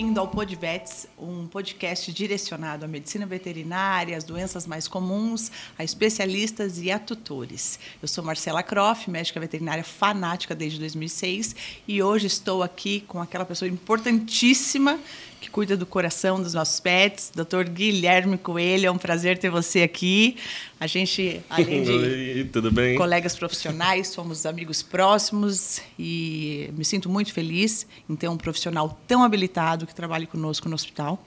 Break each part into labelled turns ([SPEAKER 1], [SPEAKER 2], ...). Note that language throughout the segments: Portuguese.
[SPEAKER 1] bem-vindo ao PodVets, um podcast direcionado à medicina veterinária, às doenças mais comuns, a especialistas e a tutores. Eu sou Marcela Croft, médica veterinária fanática desde 2006 e hoje estou aqui com aquela pessoa importantíssima que cuida do coração dos nossos pets, Dr. Guilherme Coelho. É um prazer ter você aqui. A gente, além de
[SPEAKER 2] Oi, tudo bem?
[SPEAKER 1] Colegas profissionais, somos amigos próximos e me sinto muito feliz em ter um profissional tão habilitado que trabalhe conosco no hospital.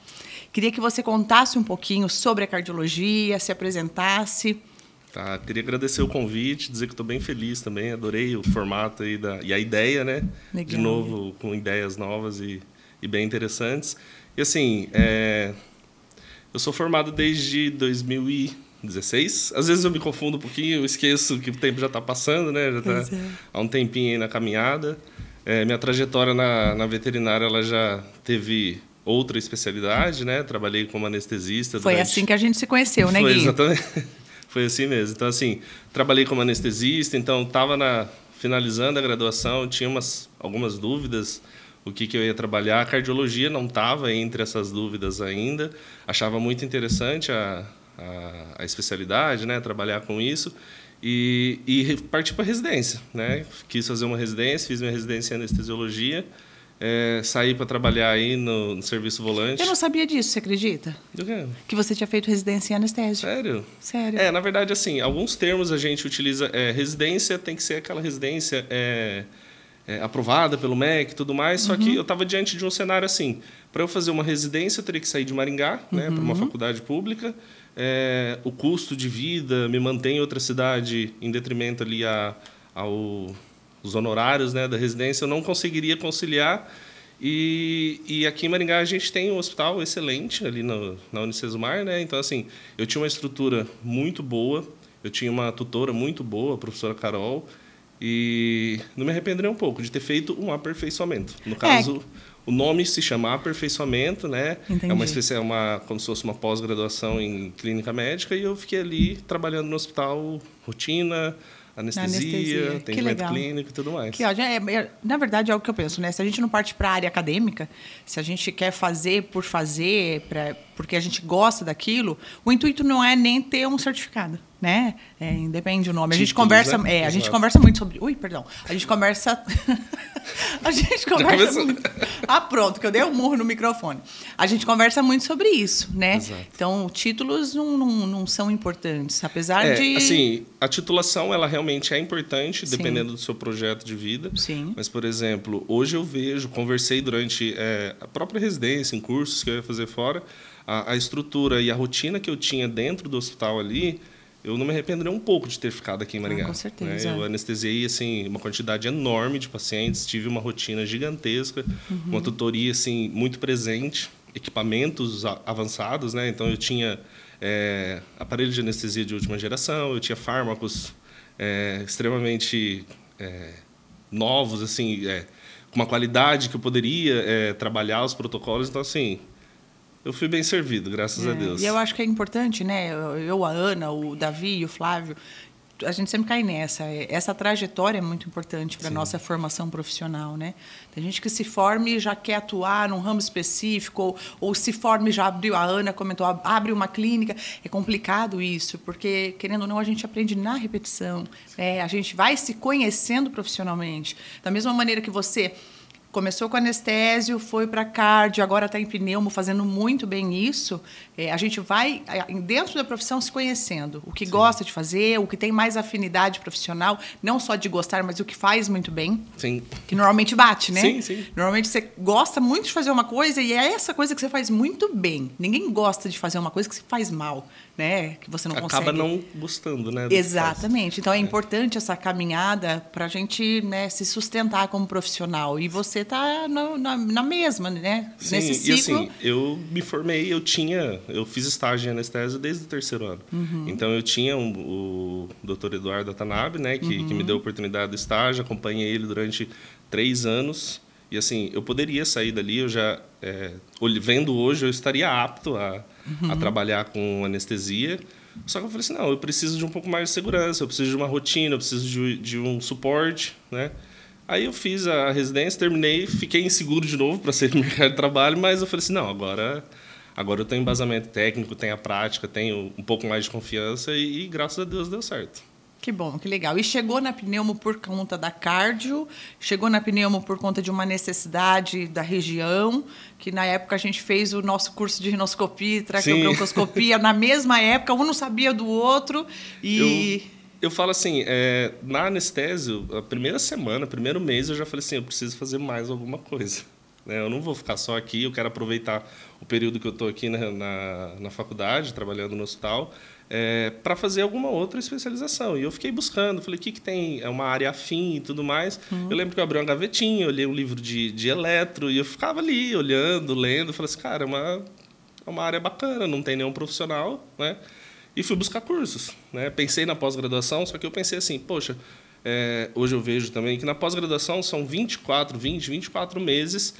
[SPEAKER 1] Queria que você contasse um pouquinho sobre a cardiologia, se apresentasse.
[SPEAKER 2] Tá, queria agradecer o convite, dizer que estou bem feliz também, adorei o formato aí e a ideia, né?
[SPEAKER 1] Legal.
[SPEAKER 2] De novo, com ideias novas e bem interessantes. E assim, eu sou formado desde 2016. Às vezes eu me confundo um pouquinho, eu esqueço que o tempo já está passando, né? Já está há um tempinho aí na caminhada. Minha trajetória na veterinária, ela já teve outra especialidade, né? Trabalhei como anestesista.
[SPEAKER 1] Foi assim que a gente se conheceu, né, Gui?
[SPEAKER 2] Foi, exatamente. Foi assim mesmo. Então, assim, trabalhei como anestesista, então estava finalizando a graduação, tinha algumas dúvidas o que eu ia trabalhar. A cardiologia não estava entre essas dúvidas ainda. Achava muito interessante a especialidade, né? Trabalhar com isso. E parti para a residência, né? Quis fazer uma residência, fiz minha residência em anestesiologia. Saí para trabalhar aí no serviço volante.
[SPEAKER 1] Eu não sabia disso, você acredita?
[SPEAKER 2] Do quê?
[SPEAKER 1] Que você tinha feito residência em anestésio.
[SPEAKER 2] Sério?
[SPEAKER 1] Sério.
[SPEAKER 2] Na verdade, assim, alguns termos a gente utiliza. Residência tem que ser aquela residência aprovada pelo MEC e tudo mais, só que eu estava diante de um cenário assim. Para eu fazer uma residência, eu teria que sair de Maringá, né, para uma faculdade pública. O custo de vida me mantém em outra cidade em detrimento ali aos honorários, né, da residência. Eu não conseguiria conciliar. E aqui em Maringá a gente tem um hospital excelente ali na Unicesumar, né? Então, assim, eu tinha uma estrutura muito boa, eu tinha uma tutora muito boa, a professora Carol, e não me arrependeria um pouco de ter feito um aperfeiçoamento. No caso, o nome se chama aperfeiçoamento, né?
[SPEAKER 1] Entendi.
[SPEAKER 2] Como se fosse uma pós-graduação em clínica médica, e eu fiquei ali trabalhando no hospital, rotina, anestesia, atendimento clínico e tudo mais.
[SPEAKER 1] Que ótimo. Na verdade, é o que eu penso, né? Se a gente não parte para a área acadêmica, se a gente quer fazer por fazer, porque a gente gosta daquilo, o intuito não é nem ter um certificado, né? Independe do nome. A gente conversa,
[SPEAKER 2] né?
[SPEAKER 1] A gente conversa muito sobre. Ui, perdão. A gente conversa. A gente conversa muito. Pronto, que eu dei um murro no microfone. A gente conversa muito sobre isso, né?
[SPEAKER 2] Exato.
[SPEAKER 1] Então, títulos não são importantes, apesar de.
[SPEAKER 2] Assim, a titulação ela realmente é importante,
[SPEAKER 1] Sim.
[SPEAKER 2] dependendo do seu projeto de vida.
[SPEAKER 1] Sim.
[SPEAKER 2] Mas, por exemplo, hoje eu conversei durante a própria residência, em cursos que eu ia fazer fora, a estrutura e a rotina que eu tinha dentro do hospital ali. Eu não me arrependeria um pouco de ter ficado aqui em Maringá.
[SPEAKER 1] Com certeza.
[SPEAKER 2] Né? Eu anestesiei assim, uma quantidade enorme de pacientes, tive uma rotina gigantesca, uma tutoria assim, muito presente, equipamentos avançados, né? Então, eu tinha aparelho de anestesia de última geração, eu tinha fármacos extremamente novos, assim, com uma qualidade que eu poderia trabalhar os protocolos. Então, assim, eu fui bem servido, graças a Deus.
[SPEAKER 1] E eu acho que é importante, né? Eu, a Ana, o Davi e o Flávio, a gente sempre cai nessa. Essa trajetória é muito importante para a nossa formação profissional, né? Tem gente que se forma e já quer atuar num ramo específico, ou se forma e já abriu, a Ana comentou, abre uma clínica. É complicado isso, porque, querendo ou não, a gente aprende na repetição. A gente vai se conhecendo profissionalmente. Da mesma maneira que você começou com anestésio, foi para cardio, agora está em pneumo, fazendo muito bem isso. A gente vai, dentro da profissão, se conhecendo. O que gosta de fazer, o que tem mais afinidade profissional, não só de gostar, mas o que faz muito bem.
[SPEAKER 2] Sim.
[SPEAKER 1] Que normalmente bate, né?
[SPEAKER 2] Sim, sim.
[SPEAKER 1] Normalmente você gosta muito de fazer uma coisa e é essa coisa que você faz muito bem. Ninguém gosta de fazer uma coisa que você faz mal, né? Que você não consegue.
[SPEAKER 2] Acaba não gostando, né?
[SPEAKER 1] Exatamente. Então, é importante essa caminhada para a gente, né, se sustentar como profissional. E você está na mesma, né?
[SPEAKER 2] Sim,
[SPEAKER 1] nesse ciclo.
[SPEAKER 2] E assim, eu me formei, eu fiz estágio em anestesia desde o 3º ano. Então, eu tinha o Dr. Eduardo Atanabe, né, que me deu a oportunidade do estágio, acompanhei ele durante 3 anos. E assim, eu poderia sair dali, eu já, vendo hoje, eu estaria apto a trabalhar com anestesia. Só que eu falei assim, não, eu preciso de um pouco mais de segurança, eu preciso de uma rotina, eu preciso de um suporte, né? Aí eu fiz a residência, terminei, fiquei inseguro de novo para sair do mercado de trabalho, mas eu falei assim, não, agora eu tenho embasamento técnico, tenho a prática, tenho um pouco mais de confiança e graças a Deus deu certo.
[SPEAKER 1] Que bom, que legal. E chegou na pneumo por conta da cardio, chegou na pneumo por conta de uma necessidade da região, que na época a gente fez o nosso curso de rinoscopia e traqueobroncoscopia, na mesma época, um não sabia do outro e...
[SPEAKER 2] Eu falo assim, na anestésio, a primeira semana, primeiro mês, eu já falei assim, eu preciso fazer mais alguma coisa. Eu não vou ficar só aqui, eu quero aproveitar o período que eu estou aqui na faculdade, trabalhando no hospital, para fazer alguma outra especialização. E eu fiquei buscando, falei, o que tem? É uma área afim e tudo mais. Eu lembro que eu abri uma gavetinha, olhei um livro de eletro, e eu ficava ali, olhando, lendo, falei assim, cara, é uma área bacana, não tem nenhum profissional, né? E fui buscar cursos, né? Pensei na pós-graduação, só que eu pensei assim, poxa, hoje eu vejo também que na pós-graduação são 24 meses,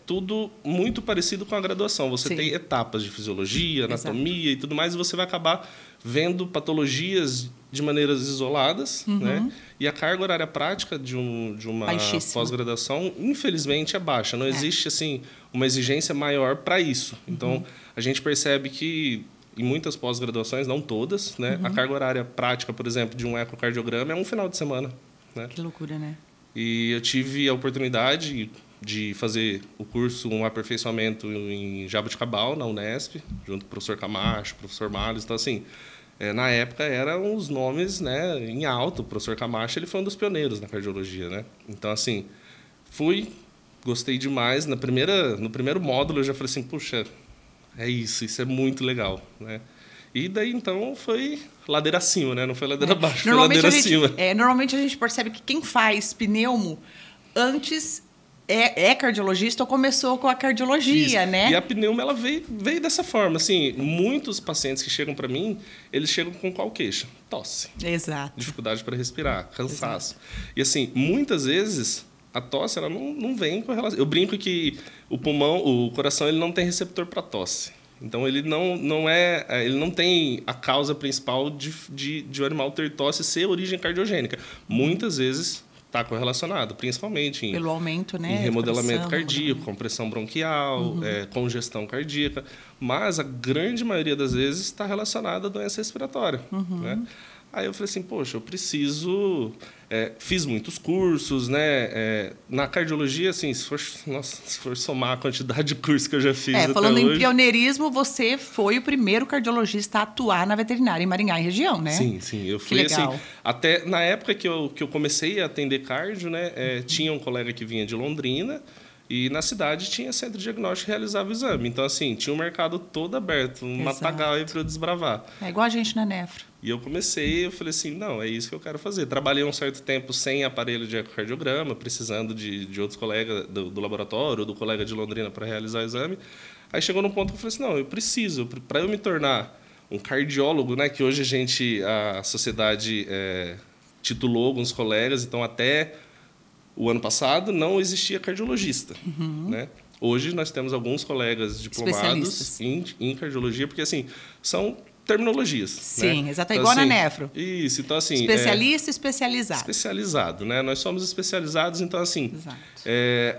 [SPEAKER 2] tudo muito parecido com a graduação. Você tem etapas de fisiologia, anatomia e tudo mais, e você vai acabar vendo patologias de maneiras isoladas, né? E a carga horária prática de uma pós-graduação, infelizmente, é baixa. Não existe assim uma exigência maior para isso. Então, a gente percebe que em muitas pós-graduações, não todas, né? A carga horária prática, por exemplo, de um ecocardiograma é um final de semana, né?
[SPEAKER 1] Que loucura, né?
[SPEAKER 2] E eu tive a oportunidade de fazer o curso, um aperfeiçoamento em Jaboticabal, na Unesp, junto com o professor Camacho, professor Malles. Então, assim, na época eram os nomes, né, em alto. O professor Camacho, ele foi um dos pioneiros na cardiologia, né? Então, assim, gostei demais. No primeiro módulo, eu já falei assim, puxa, isso é muito legal, né? E daí, então, foi ladeira acima, né? Não foi ladeira abaixo, foi ladeira acima.
[SPEAKER 1] Normalmente a gente percebe que quem faz pneumo antes é cardiologista ou começou com a cardiologia,
[SPEAKER 2] Isso.
[SPEAKER 1] né?
[SPEAKER 2] E a pneumo, ela veio dessa forma. Assim, muitos pacientes que chegam para mim, eles chegam com qual queixa? Tosse.
[SPEAKER 1] Exato.
[SPEAKER 2] Dificuldade para respirar, cansaço. Exato. E, assim, muitas vezes a tosse ela não vem com relação. Eu brinco que o coração, ele não tem receptor para tosse. Então ele ele não tem a causa principal de o animal ter tosse ser origem cardiogênica. Muitas vezes está correlacionado, principalmente
[SPEAKER 1] pelo aumento, né,
[SPEAKER 2] em remodelamento cardíaco, compressão bronquial, congestão cardíaca, mas a grande maioria das vezes está relacionada à doença respiratória, né? Aí eu falei assim, poxa, eu preciso... fiz muitos cursos, né? Na cardiologia, assim, se for somar a quantidade de cursos que eu já fiz até
[SPEAKER 1] falando
[SPEAKER 2] hoje...
[SPEAKER 1] em pioneirismo, você foi o primeiro cardiologista a atuar na veterinária em Maringá e região, né?
[SPEAKER 2] Sim. Eu fui, assim... Até na época que eu comecei a atender cardio, né? Tinha um colega que vinha de Londrina e na cidade tinha centro diagnóstico que realizava o exame. Então, assim, tinha um mercado todo aberto, um matagal aí para eu desbravar.
[SPEAKER 1] É igual a gente na nefro.
[SPEAKER 2] E eu falei assim, não, é isso que eu quero fazer. Trabalhei um certo tempo sem aparelho de ecocardiograma, precisando de outros colegas do laboratório, ou do colega de Londrina para realizar o exame. Aí chegou num ponto que eu falei assim, não, eu preciso, para eu me tornar um cardiólogo, né, que hoje a sociedade titulou alguns colegas, então até o ano passado não existia cardiologista, né? Hoje nós temos alguns colegas diplomados em cardiologia, porque assim, são terminologias.
[SPEAKER 1] Sim,
[SPEAKER 2] né?
[SPEAKER 1] exato,
[SPEAKER 2] então,
[SPEAKER 1] igual
[SPEAKER 2] assim,
[SPEAKER 1] na nefro.
[SPEAKER 2] Isso, então assim...
[SPEAKER 1] Especialista e especializado.
[SPEAKER 2] Especializado, né? Nós somos especializados, então assim...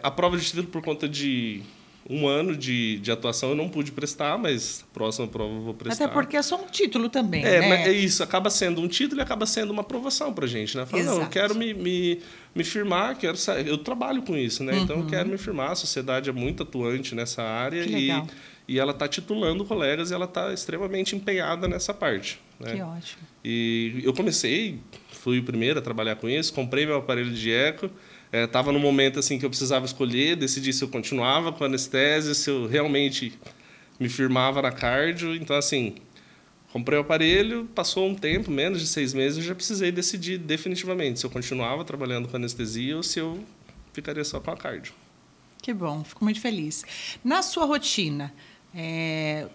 [SPEAKER 2] a prova de título por conta de um ano de atuação eu não pude prestar, mas a próxima prova eu vou prestar.
[SPEAKER 1] Até porque é só um título também, né?
[SPEAKER 2] Mas é isso, acaba sendo um título e acaba sendo uma aprovação pra gente, né? Fala, não, eu quero me firmar, eu trabalho com isso, né? Então eu quero me firmar, a sociedade é muito atuante nessa área e ela está titulando colegas e ela está extremamente empenhada nessa parte. Né?
[SPEAKER 1] Que ótimo.
[SPEAKER 2] E eu fui o primeiro a trabalhar com isso, comprei meu aparelho de eco, estava no momento assim que eu precisava escolher, decidi se eu continuava com anestesia, se eu realmente me firmava na cardio. Então, assim, comprei o aparelho, passou um tempo, menos de 6 meses, eu já precisei decidir definitivamente se eu continuava trabalhando com anestesia ou se eu ficaria só com a cardio.
[SPEAKER 1] Que bom, fico muito feliz. Na sua rotina,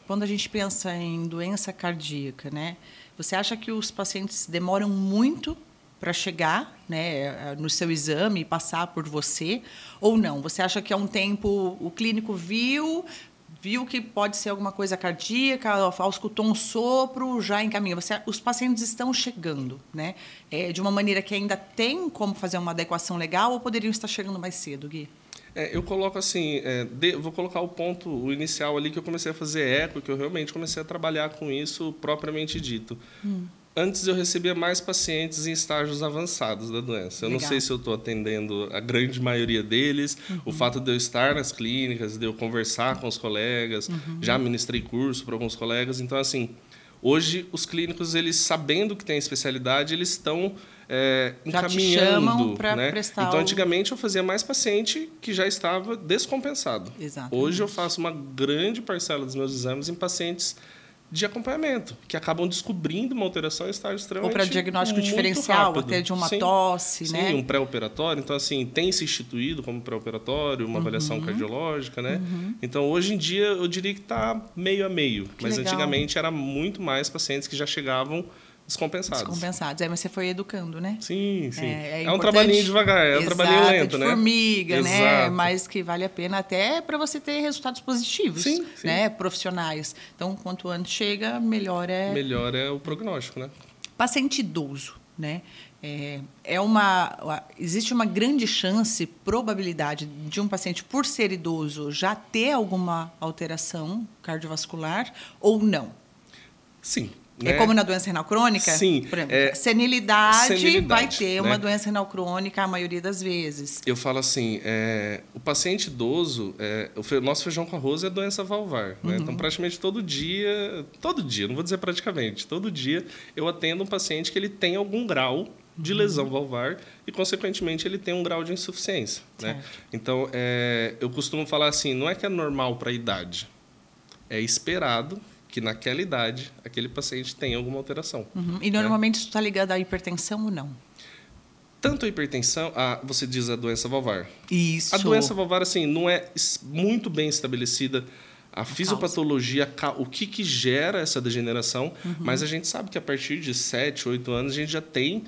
[SPEAKER 1] quando a gente pensa em doença cardíaca, né, você acha que os pacientes demoram muito para chegar, né, no seu exame e passar por você, ou não? Você acha que é um tempo, o clínico viu, viu que pode ser alguma coisa cardíaca, auscultou um sopro, já encaminha. Os pacientes estão chegando, né? De uma maneira que ainda tem como fazer uma adequação legal ou poderiam estar chegando mais cedo, Gui?
[SPEAKER 2] Eu coloco assim, vou colocar o inicial ali que eu comecei a fazer eco, que eu realmente comecei a trabalhar com isso propriamente dito. Antes eu recebia mais pacientes em estágios avançados da doença. Eu
[SPEAKER 1] Legal.
[SPEAKER 2] não sei se eu estou atendendo a grande maioria deles. O fato de eu estar nas clínicas, de eu conversar com os colegas, já ministrei curso para alguns colegas. Então, assim, hoje os clínicos, eles sabendo que tem especialidade, eles estão
[SPEAKER 1] já te
[SPEAKER 2] encaminhando.
[SPEAKER 1] chamam para
[SPEAKER 2] né?
[SPEAKER 1] prestar
[SPEAKER 2] Então, antigamente eu fazia mais paciente que já estava descompensado.
[SPEAKER 1] Exatamente.
[SPEAKER 2] Hoje eu faço uma grande parcela dos meus exames em pacientes de acompanhamento, que acabam descobrindo uma alteração em estágio extremamente
[SPEAKER 1] ou para diagnóstico
[SPEAKER 2] muito
[SPEAKER 1] diferencial,
[SPEAKER 2] rápido.
[SPEAKER 1] até de uma
[SPEAKER 2] Sim,
[SPEAKER 1] tosse, né?
[SPEAKER 2] Sim, um pré-operatório. Então, assim, tem se instituído como pré-operatório, uma avaliação cardiológica, né? Então, hoje em dia, eu diria que está meio a meio. Mas
[SPEAKER 1] legal.
[SPEAKER 2] antigamente, era muito mais pacientes que já chegavam descompensados.
[SPEAKER 1] Descompensados. Mas você foi educando, né?
[SPEAKER 2] Sim, sim.
[SPEAKER 1] É
[SPEAKER 2] um trabalhinho devagar, um trabalhinho lento,
[SPEAKER 1] de
[SPEAKER 2] né?
[SPEAKER 1] formiga, né?
[SPEAKER 2] Exato.
[SPEAKER 1] Mas que vale a pena até para você ter resultados positivos,
[SPEAKER 2] Sim.
[SPEAKER 1] né? Profissionais. Então, quanto antes chega, melhor é...
[SPEAKER 2] Melhor é o prognóstico, né?
[SPEAKER 1] Paciente idoso, né? Existe uma grande chance, probabilidade de um paciente, por ser idoso, já ter alguma alteração cardiovascular ou não?
[SPEAKER 2] Sim.
[SPEAKER 1] É como na doença renal crônica?
[SPEAKER 2] Sim.
[SPEAKER 1] Por exemplo, senilidade vai ter
[SPEAKER 2] né?
[SPEAKER 1] uma doença renal crônica a maioria das vezes.
[SPEAKER 2] Eu falo assim, o paciente idoso, o nosso feijão com arroz é doença valvar. Né? Então, praticamente todo dia, não vou dizer praticamente, todo dia eu atendo um paciente que ele tem algum grau de lesão valvar e, consequentemente, ele tem um grau de insuficiência. Né? Então, eu costumo falar assim, não é que é normal para a idade, é esperado que naquela idade aquele paciente tenha alguma alteração.
[SPEAKER 1] E normalmente isso está ligado à hipertensão ou não?
[SPEAKER 2] Tanto a hipertensão, você diz a doença valvar.
[SPEAKER 1] Isso.
[SPEAKER 2] A doença valvar, assim, não é muito bem estabelecida a fisiopatologia, o que gera essa degeneração, mas a gente sabe que a partir de 7, 8 anos a gente já tem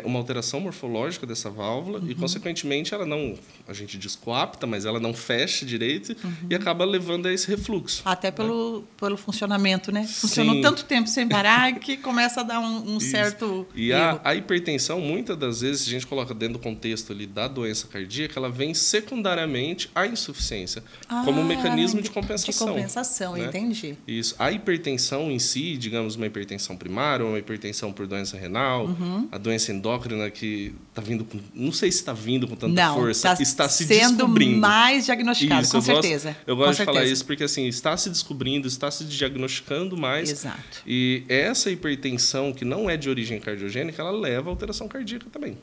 [SPEAKER 2] uma alteração morfológica dessa válvula e, consequentemente, ela não, a gente diz coapta, mas ela não fecha direito e acaba levando a esse refluxo.
[SPEAKER 1] Até pelo funcionamento, né? Funcionou tanto tempo sem parar que começa a dar um certo
[SPEAKER 2] E
[SPEAKER 1] erro.
[SPEAKER 2] a hipertensão, muitas das vezes, a gente coloca dentro do contexto ali da doença cardíaca, ela vem secundariamente à insuficiência, como um mecanismo de compensação.
[SPEAKER 1] De compensação,
[SPEAKER 2] né?
[SPEAKER 1] Entendi.
[SPEAKER 2] Isso. A hipertensão em si, digamos, uma hipertensão primária, uma hipertensão por doença renal, a doença endócrina que está vindo com... Não sei se está vindo com tanta força, está se descobrindo.
[SPEAKER 1] Sendo mais diagnosticado,
[SPEAKER 2] isso,
[SPEAKER 1] com certeza.
[SPEAKER 2] Eu gosto de falar isso porque, assim, está se descobrindo, está se diagnosticando mais.
[SPEAKER 1] Exato.
[SPEAKER 2] E essa hipertensão, que não é de origem cardiogênica, ela leva a alteração cardíaca também.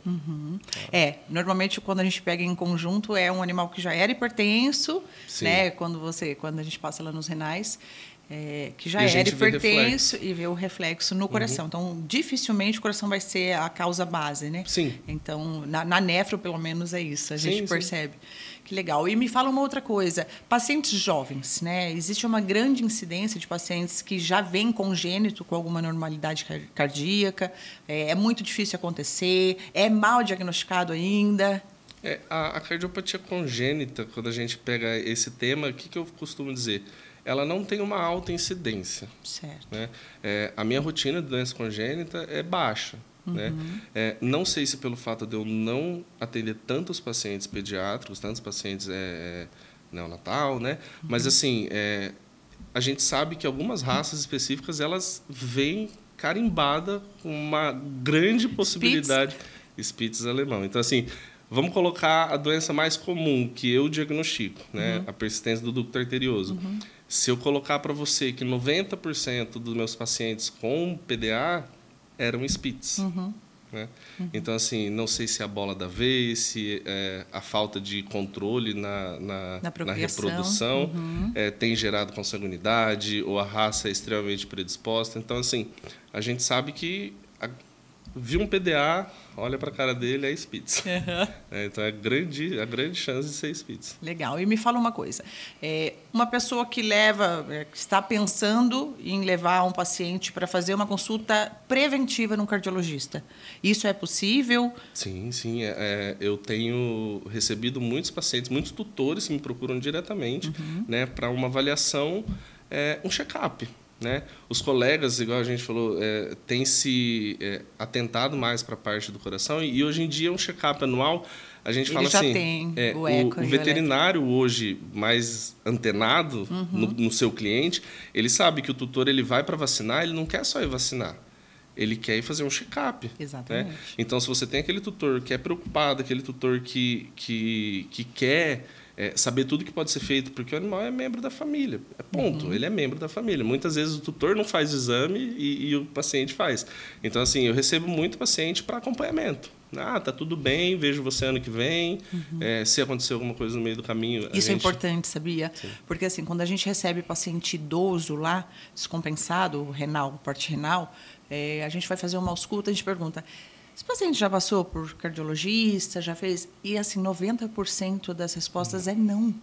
[SPEAKER 1] Normalmente, quando a gente pega em conjunto, é um animal que já era hipertenso, né? Quando a gente passa lá nos renais, que já era hipertenso e vê o reflexo no coração. Então, dificilmente o coração vai ser a causa base, né?
[SPEAKER 2] Sim.
[SPEAKER 1] Então, na nefro, pelo menos, é isso. A gente percebe. Que legal. E me fala uma outra coisa. Pacientes jovens, né? Existe uma grande incidência de pacientes que já vêm congênito com alguma normalidade cardíaca. É muito difícil acontecer. É mal diagnosticado ainda.
[SPEAKER 2] A cardiopatia congênita, quando a gente pega esse tema, o que eu costumo dizer? Ela não tem uma alta incidência.
[SPEAKER 1] Certo.
[SPEAKER 2] Né? A minha rotina de doença congênita é baixa. Né? Não sei se pelo fato de eu não atender tantos pacientes pediátricos, tantos pacientes neonatal, né? Mas, assim, a gente sabe que algumas raças específicas, elas vêm carimbadas com uma grande possibilidade... Spitz alemão. Então, assim... Vamos colocar a doença mais comum que eu diagnostico, né? A persistência do ducto arterioso. Se eu colocar para você que 90% dos meus pacientes com PDA eram Spitz. Né? Então, assim, não sei se é a bola da vez, se a falta de controle na reprodução tem gerado consanguinidade ou a raça é extremamente predisposta. Então, assim, a gente sabe que viu um PDA, olha para a cara dele, é Spitz.
[SPEAKER 1] Uhum.
[SPEAKER 2] Então, a grande chance de ser Spitz.
[SPEAKER 1] Legal. E me fala uma coisa. Uma pessoa que que está pensando em levar um paciente para fazer uma consulta preventiva num cardiologista, isso é possível?
[SPEAKER 2] Sim, sim. Eu tenho recebido muitos pacientes, muitos tutores que me procuram diretamente, né, para uma avaliação, um check-up. Né? Os colegas, igual a gente falou, têm se atentado mais para a parte do coração e hoje em dia um check-up anual, a gente fala assim,
[SPEAKER 1] tem o eco
[SPEAKER 2] o veterinário hoje mais antenado no seu cliente, ele sabe que o tutor ele vai para vacinar, ele não quer só ir vacinar. Ele quer ir fazer um check-up.
[SPEAKER 1] Exatamente.
[SPEAKER 2] Né? Então, se você tem aquele tutor que é preocupado, aquele tutor que quer saber tudo que pode ser feito, porque o animal é membro da família. Ponto. Ele é membro da família. Muitas vezes o tutor não faz o exame e o paciente faz. Então, assim, eu recebo muito paciente para acompanhamento. Tá tudo bem, vejo você ano que vem. Se acontecer alguma coisa no meio do caminho...
[SPEAKER 1] Isso é importante, sabia?
[SPEAKER 2] Sim.
[SPEAKER 1] Porque, assim, quando a gente recebe paciente idoso lá, descompensado, renal, parte renal, a gente vai fazer uma ausculta, a gente pergunta... Esse paciente já passou por cardiologista, já fez... E, assim, 90% das respostas é não.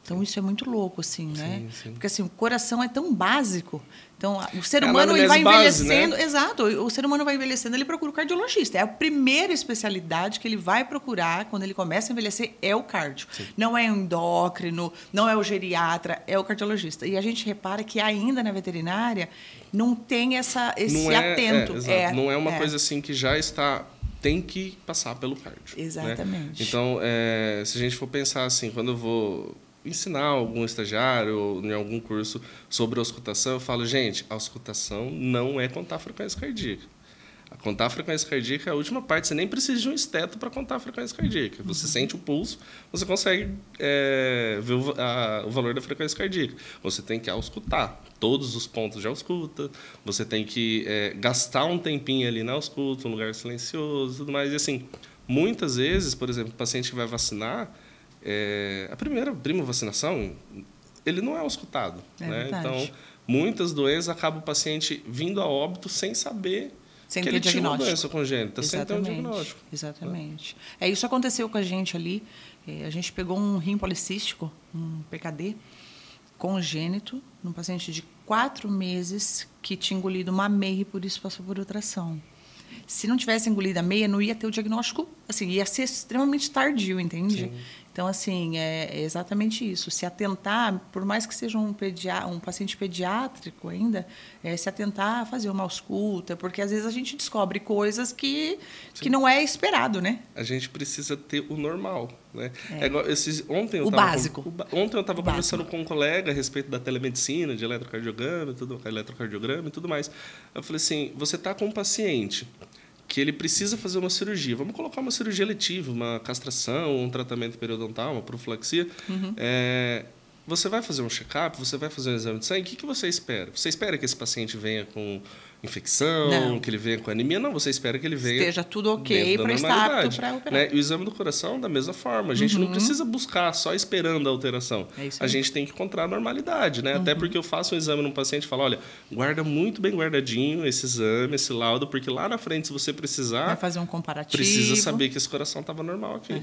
[SPEAKER 1] Então, isso é muito louco, assim, né?
[SPEAKER 2] Sim.
[SPEAKER 1] Porque, assim, o coração é tão básico. Então, o ser humano ele vai envelhecendo... Base, né? Exato. O ser humano vai envelhecendo, ele procura o cardiologista. É a primeira especialidade que ele vai procurar quando ele começa a envelhecer, é o cardio. Sim. Não é o endócrino, não é o geriatra, é o cardiologista. E a gente repara que ainda na veterinária não tem esse atento.
[SPEAKER 2] Não é uma coisa assim que já está... Tem que passar pelo cardio.
[SPEAKER 1] Exatamente.
[SPEAKER 2] Né? Então, se a gente for pensar assim, quando eu vou ensinar algum estagiário ou em algum curso sobre auscultação, eu falo, gente, a auscultação não é contar a frequência cardíaca. A contar a frequência cardíaca é a última parte. Você nem precisa de um esteto para contar a frequência cardíaca. Você sente o pulso, você consegue ver o valor da frequência cardíaca. Você tem que auscultar todos os pontos de ausculta, você tem que gastar um tempinho ali na ausculta, um lugar silencioso e tudo mais. E assim, muitas vezes, por exemplo, o paciente que vai vacinar, a primeira vacinação, ele não é auscultado. Né? Então, muitas doenças acabam o paciente vindo a óbito sem saber
[SPEAKER 1] sem
[SPEAKER 2] que
[SPEAKER 1] ter
[SPEAKER 2] ele tinha uma
[SPEAKER 1] diagnóstico.
[SPEAKER 2] doença congênita, sem ter um diagnóstico.
[SPEAKER 1] Exatamente. Isso aconteceu com a gente ali. A gente pegou um rim policístico, um PKD, congênito, num paciente de 4 meses que tinha engolido uma meia e por isso passou por ultrassom. Se não tivesse engolido a meia, não ia ter o diagnóstico, assim, ia ser extremamente tardio, entende?
[SPEAKER 2] Sim.
[SPEAKER 1] Então, assim, é exatamente isso. Se atentar, por mais que seja um paciente pediátrico ainda, se atentar a fazer uma ausculta, porque às vezes a gente descobre coisas que não é esperado, né?
[SPEAKER 2] A gente precisa ter o normal, né? Ontem eu estava conversando com um colega a respeito da telemedicina, de eletrocardiograma e tudo mais. Eu falei assim, você está com um paciente que ele precisa fazer uma cirurgia. Vamos colocar uma cirurgia letiva, uma castração, um tratamento periodontal, uma profilaxia. Você vai fazer um check-up, você vai fazer um exame de sangue, o que você espera? Você espera que esse paciente venha com infecção, não. Que ele venha com anemia? Não, você espera que ele venha...
[SPEAKER 1] Esteja tudo ok para estar apto para operar.
[SPEAKER 2] Né? E o exame do coração, da mesma forma. A gente não precisa buscar só esperando a alteração. A gente tem que encontrar a normalidade. Né? Até porque eu faço um exame num paciente e falo, olha, guarda muito bem guardadinho esse exame, esse laudo, porque lá na frente, se você precisar...
[SPEAKER 1] Vai fazer um comparativo.
[SPEAKER 2] Precisa saber que esse coração estava normal aqui.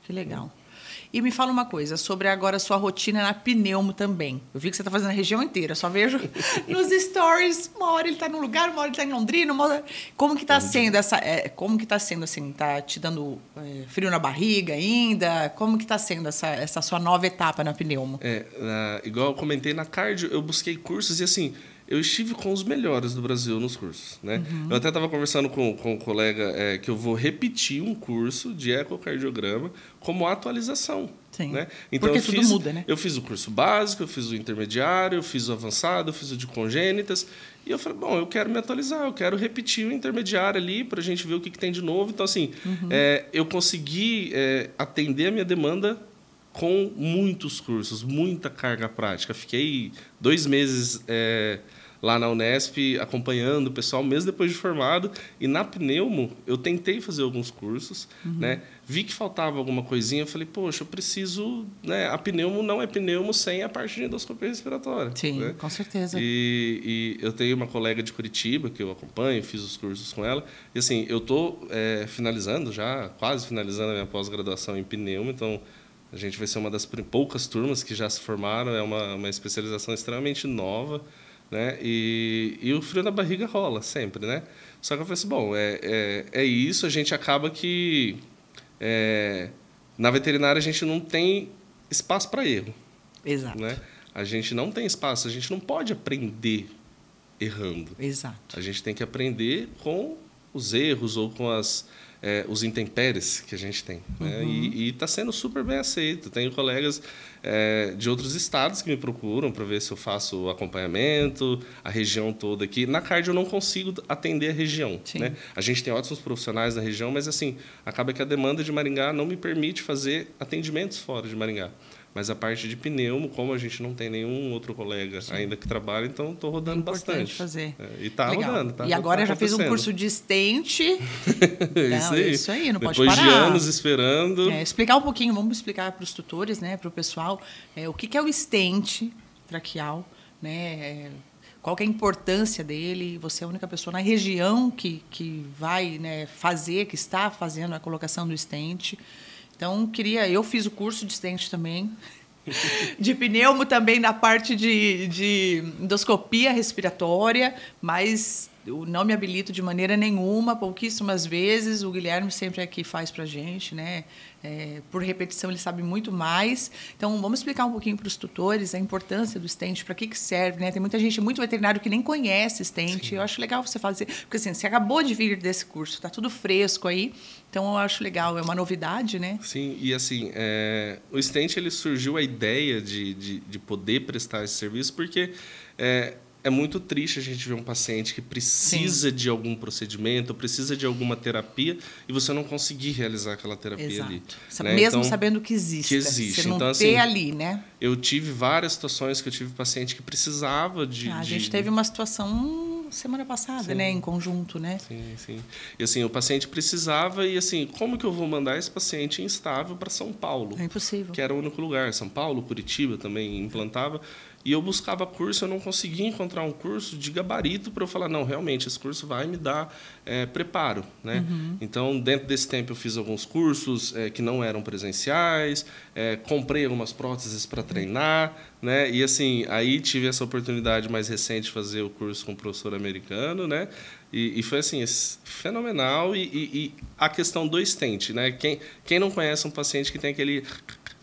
[SPEAKER 1] Que legal. E me fala uma coisa, sobre agora a sua rotina na pneumo também. Eu vi que você está fazendo a região inteira, só vejo nos stories, uma hora ele está num lugar, uma hora ele está em Londrina, Como que está sendo como que está sendo assim? Está te dando frio na barriga ainda? Como que está sendo essa sua nova etapa na pneumo?
[SPEAKER 2] Igual eu comentei na cardio, eu busquei cursos e assim... Eu estive com os melhores do Brasil nos cursos. Né? Eu até estava conversando com um colega que eu vou repetir um curso de ecocardiograma como atualização.
[SPEAKER 1] Sim,
[SPEAKER 2] né? Então,
[SPEAKER 1] porque tudo muda, né?
[SPEAKER 2] Eu fiz o curso básico, eu fiz o intermediário, eu fiz o avançado, eu fiz o de congênitas. E eu falei, bom, eu quero me atualizar, eu quero repetir o intermediário ali para a gente ver o que tem de novo. Então, assim, eu consegui atender a minha demanda com muitos cursos, muita carga prática. Fiquei 2 meses... lá na Unesp, acompanhando o pessoal, mesmo depois de formado. E na pneumo, eu tentei fazer alguns cursos, né? Vi que faltava alguma coisinha, eu falei, poxa, eu preciso... Né? A pneumo não é pneumo sem a parte de endoscopia respiratória.
[SPEAKER 1] Sim,
[SPEAKER 2] né?
[SPEAKER 1] com certeza.
[SPEAKER 2] E eu tenho uma colega de Curitiba, que eu acompanho, fiz os cursos com ela. E, assim, eu estou finalizando já, quase finalizando a minha pós-graduação em pneumo, então... A gente vai ser uma das poucas turmas que já se formaram, é uma especialização extremamente nova, né? E o frio na barriga rola sempre, né? Só que eu falei assim, bom, é isso, a gente acaba que... na veterinária a gente não tem espaço para erro.
[SPEAKER 1] Exato.
[SPEAKER 2] Né? A gente não tem espaço, a gente não pode aprender errando.
[SPEAKER 1] Exato.
[SPEAKER 2] A gente tem que aprender com os erros ou com os intempéries que a gente tem. Né? E está sendo super bem aceito. Tenho colegas de outros estados que me procuram para ver se eu faço o acompanhamento, a região toda aqui. Na cardio eu não consigo atender a região. Né? A gente tem ótimos profissionais na região, mas assim acaba que a demanda de Maringá não me permite fazer atendimentos fora de Maringá. Mas a parte de pneumo, como a gente não tem nenhum outro colega ainda que trabalha, então estou rodando bastante.
[SPEAKER 1] Fazer.
[SPEAKER 2] E está rodando.
[SPEAKER 1] E agora já fez um curso de stent. Isso aí, não pode parar.
[SPEAKER 2] Depois de anos esperando.
[SPEAKER 1] Explicar um pouquinho, vamos explicar para os tutores, né, para o pessoal, o que é o stent traqueal, né, qual que é a importância dele. Você é a única pessoa na região que vai, né, fazer, que está fazendo a colocação do stent. Então, eu fiz o curso de stent também, de pneumo também, da parte de endoscopia respiratória, mas eu não me habilito de maneira nenhuma, pouquíssimas vezes. O Guilherme sempre é que faz para a gente, né? Por repetição, ele sabe muito mais. Então, vamos explicar um pouquinho para os tutores a importância do stent, para que serve, né? Tem muita gente, muito veterinário que nem conhece stent. Sim. Eu acho legal você fazer, porque assim, você acabou de vir desse curso, está tudo fresco aí, então eu acho legal, é uma novidade, né?
[SPEAKER 2] Sim, e assim, o stent, ele surgiu a ideia de poder prestar esse serviço, porque é muito triste a gente ver um paciente que precisa de algum procedimento, precisa de alguma terapia, e você não conseguir realizar aquela terapia ali.
[SPEAKER 1] Né? Mesmo então, sabendo que existe. Você não
[SPEAKER 2] então,
[SPEAKER 1] ter
[SPEAKER 2] assim,
[SPEAKER 1] ali, né?
[SPEAKER 2] Eu tive várias situações que eu tive paciente que precisava de...
[SPEAKER 1] A gente teve uma situação semana passada, né? Em conjunto, né?
[SPEAKER 2] Sim. E assim, o paciente precisava, e assim, como que eu vou mandar esse paciente instável para São Paulo?
[SPEAKER 1] É impossível.
[SPEAKER 2] Que era o único lugar. São Paulo, Curitiba também implantava. E eu buscava curso, eu não conseguia encontrar um curso de gabarito para eu falar, não, realmente, esse curso vai me dar preparo. Né? Então, dentro desse tempo, eu fiz alguns cursos que não eram presenciais, comprei algumas próteses para treinar, né? E assim, aí tive essa oportunidade mais recente de fazer o curso com o professor americano, né? E foi assim, fenomenal. E a questão do stent, né? Quem não conhece um paciente que tem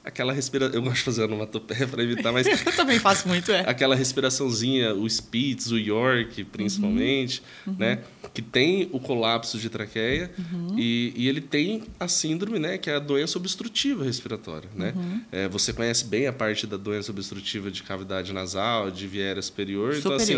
[SPEAKER 2] aquela respiração... Eu gosto de fazer onomatopeia para evitar, mas...
[SPEAKER 1] Eu também faço muito,
[SPEAKER 2] Aquela respiraçãozinha, o Spitz, o York, principalmente, né? Que tem o colapso de traqueia e ele tem a síndrome, né? Que é a doença obstrutiva respiratória, né? Você conhece bem a parte da doença obstrutiva de cavidade nasal, de viária superior. Então, assim,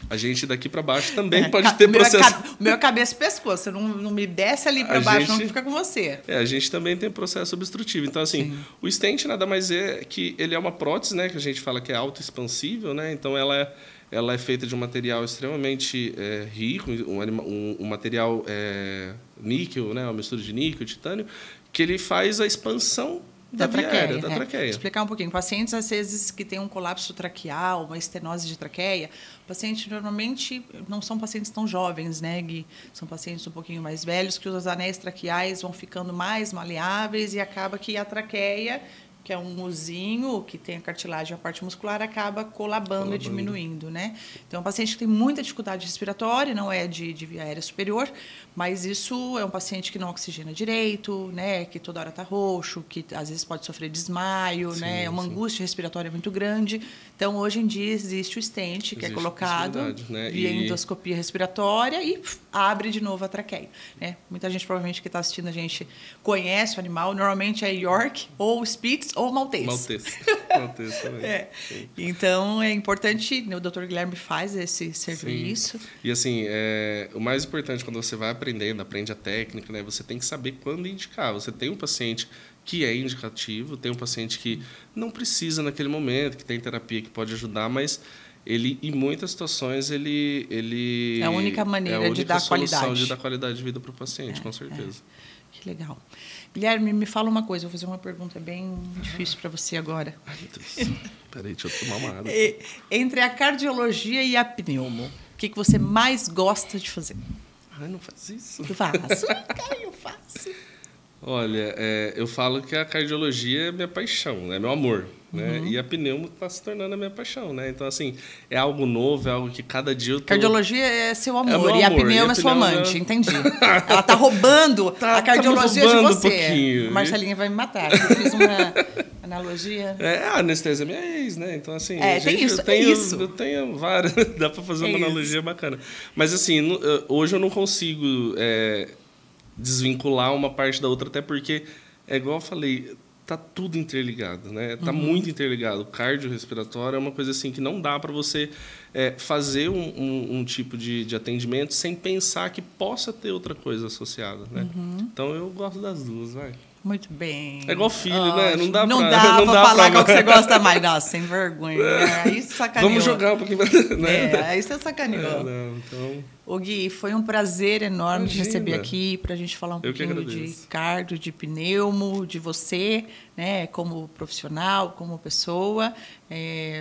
[SPEAKER 2] a gente daqui para baixo também pode ter processo...
[SPEAKER 1] Meu cabeça e pescoço. Você não me desce ali para baixo, não fica com você.
[SPEAKER 2] A gente também tem processo obstrutivo. Então, assim, o stent nada mais é que ele é uma prótese, né, que a gente fala que é autoexpansível, né? Então ela é feita de um material extremamente rico, um material níquel, né, uma mistura de níquel e titânio, que ele faz a expansão da traqueia.
[SPEAKER 1] Explicar um pouquinho. Pacientes, às vezes, que têm um colapso traqueal, uma estenose de traqueia, pacientes normalmente não são pacientes tão jovens, né, Gui? São pacientes um pouquinho mais velhos, que os anéis traqueais vão ficando mais maleáveis e acaba que a traqueia, que é um muzinho, que tem a cartilagem e a parte muscular, acaba colabando e diminuindo, né? Então, é um paciente que tem muita dificuldade respiratória, não é de via aérea superior, mas isso é um paciente que não oxigena direito, né? Que toda hora está roxo, que às vezes pode sofrer desmaio, né? É uma angústia respiratória muito grande. Então, hoje em dia, existe o stent, que é colocado via endoscopia respiratória e abre de novo a traqueia, né? Muita gente, provavelmente, que está assistindo a gente, conhece o animal. Normalmente é York ou Spitz ou Maltês.
[SPEAKER 2] Maltês também.
[SPEAKER 1] Então, é importante, o Dr. Guilherme faz esse serviço.
[SPEAKER 2] Sim. E, assim, o mais importante, quando você vai aprendendo, aprende a técnica, né? Você tem que saber quando indicar. Você tem um paciente que é indicativo, tem um paciente que não precisa naquele momento, que tem terapia que pode ajudar, mas ele, em muitas situações, ele
[SPEAKER 1] é a única maneira de dar qualidade.
[SPEAKER 2] De dar qualidade de vida para o paciente, com certeza.
[SPEAKER 1] Que legal. Guilherme, me fala uma coisa, eu vou fazer uma pergunta bem difícil para você agora.
[SPEAKER 2] Ai, meu Deus. Peraí, deixa eu tomar uma água.
[SPEAKER 1] Entre a cardiologia e a pneumo, o que você mais gosta de fazer?
[SPEAKER 2] Ai, não faz isso.
[SPEAKER 1] Eu faço. Cara, eu faço.
[SPEAKER 2] Olha, eu falo que a cardiologia é minha paixão, é meu amor, né? E a pneumo está se tornando a minha paixão, né? Então, assim, é algo novo, é algo que cada dia eu tô...
[SPEAKER 1] Cardiologia é seu amor,
[SPEAKER 2] meu
[SPEAKER 1] e a
[SPEAKER 2] amor,
[SPEAKER 1] pneumo é sua amante, entendi. Ela está roubando a cardiologia de você.
[SPEAKER 2] Um pouquinho,
[SPEAKER 1] Marcelinha vai me matar, eu fiz uma analogia.
[SPEAKER 2] A anestesia é minha ex, né? Então, assim,
[SPEAKER 1] tem isso,
[SPEAKER 2] eu tenho várias, dá para fazer uma analogia bacana. Mas, assim, hoje eu não consigo... desvincular uma parte da outra, até porque, igual eu falei, tá tudo interligado, né? Tá muito interligado. O cardiorrespiratório é uma coisa assim que não dá para você fazer um tipo de atendimento sem pensar que possa ter outra coisa associada, né? Então, eu gosto das duas, vai.
[SPEAKER 1] Muito bem.
[SPEAKER 2] É igual filho, né? Não dá
[SPEAKER 1] pra falar qual que você gosta mais. Nossa, sem vergonha. Aí sacaneou.
[SPEAKER 2] Vamos jogar um pouquinho.
[SPEAKER 1] Aí você sacaneou.
[SPEAKER 2] Então...
[SPEAKER 1] Ô Gui, foi um prazer enorme te receber aqui para a gente falar um pouquinho de cardio, de pneumo, de você, né, como profissional, como pessoa.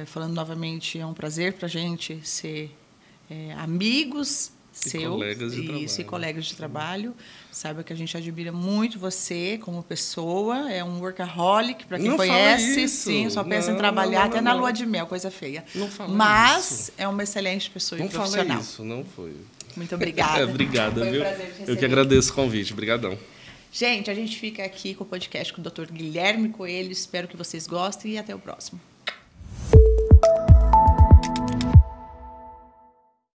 [SPEAKER 1] Falando novamente, é um prazer para a gente ser amigos seus e colegas de trabalho. Saiba que a gente admira muito você como pessoa. É um workaholic, para quem conhece. Sim, só pensa em trabalhar até na lua de mel, coisa feia.
[SPEAKER 2] Não fala
[SPEAKER 1] Mas
[SPEAKER 2] isso.
[SPEAKER 1] é uma excelente pessoa e
[SPEAKER 2] Não
[SPEAKER 1] profissional.
[SPEAKER 2] fala isso, não foi.
[SPEAKER 1] Muito obrigada.
[SPEAKER 2] Obrigada,
[SPEAKER 1] foi um
[SPEAKER 2] viu?
[SPEAKER 1] Prazer te receber.
[SPEAKER 2] Eu que agradeço o convite. Obrigadão.
[SPEAKER 1] Gente, a gente fica aqui com o podcast com o Dr. Guilherme Coelho. Espero que vocês gostem e até o próximo.